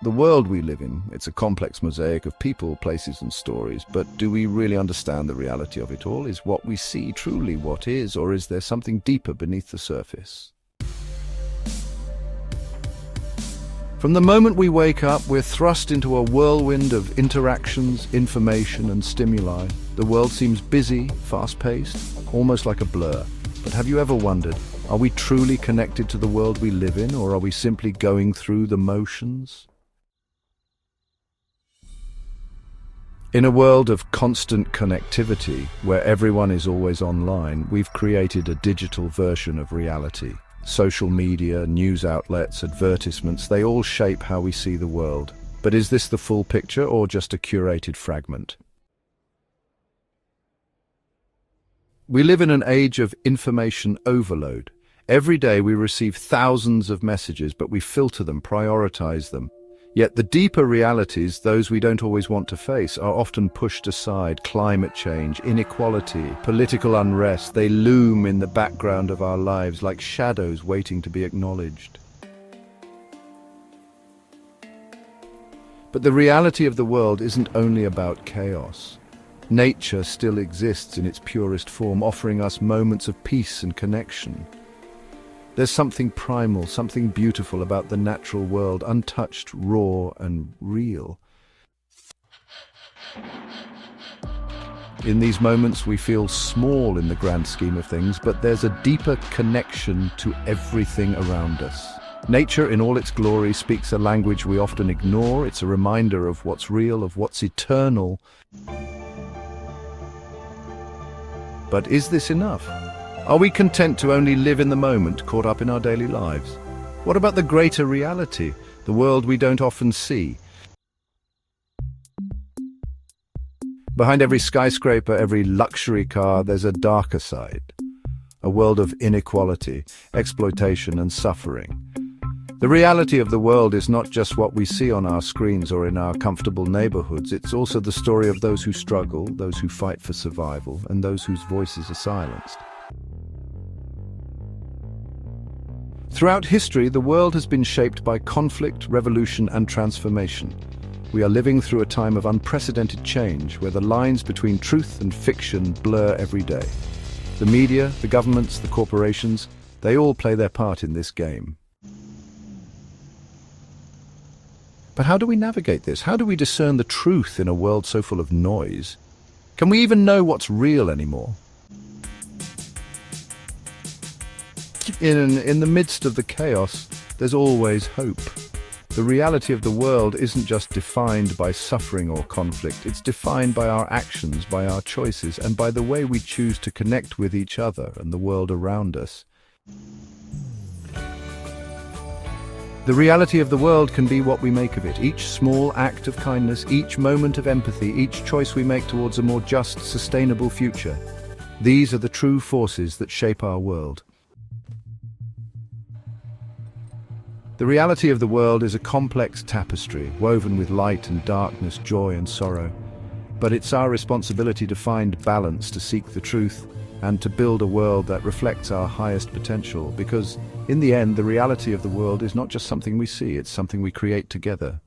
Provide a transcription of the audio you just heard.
The world we live in, it's a complex mosaic of people, places and stories, but do we really understand the reality of it all? Is what we see truly what is, or is there something deeper beneath the surface? From the moment we wake up, we're thrust into a whirlwind of interactions, information and stimuli. The world seems busy, fast-paced, almost like a blur. But have you ever wondered, are we truly connected to the world we live in, or are we simply going through the motions? In a world of constant connectivity, where everyone is always online, we've created a digital version of reality. Social media, news outlets, advertisements, they all shape how we see the world. But is this the full picture or just a curated fragment? We live in an age of information overload. Every day we receive thousands of messages, but we filter them, prioritize them. Yet the deeper realities, those we don't always want to face, are often pushed aside. Climate change, inequality, political unrest, they loom in the background of our lives like shadows waiting to be acknowledged. But the reality of the world isn't only about chaos. Nature still exists in its purest form, offering us moments of peace and connection. There's something primal, something beautiful about the natural world, untouched, raw and real. In these moments we feel small in the grand scheme of things, but there's a deeper connection to everything around us. Nature in all its glory speaks a language we often ignore. It's a reminder of what's real, of what's eternal. But is this enough? Are we content to only live in the moment, caught up in our daily lives? What about the greater reality, the world we don't often see? Behind every skyscraper, every luxury car, there's a darker side. A world of inequality, exploitation and suffering. The reality of the world is not just what we see on our screens or in our comfortable neighborhoods. It's also the story of those who struggle, those who fight for survival, and those whose voices are silenced. Throughout history, the world has been shaped by conflict, revolution, and transformation. We are living through a time of unprecedented change, where the lines between truth and fiction blur every day. The media, the governments, the corporations, they all play their part in this game. But how do we navigate this? How do we discern the truth in a world so full of noise? Can we even know what's real anymore? In the midst of the chaos, there's always hope. The reality of the world isn't just defined by suffering or conflict, it's defined by our actions, by our choices, and by the way we choose to connect with each other and the world around us. The reality of the world can be what we make of it. Each small act of kindness, each moment of empathy, each choice we make towards a more just, sustainable future. These are the true forces that shape our world. The reality of the world is a complex tapestry, woven with light and darkness, joy and sorrow. But it's our responsibility to find balance, to seek the truth, and to build a world that reflects our highest potential, because in the end, the reality of the world is not just something we see, it's something we create together.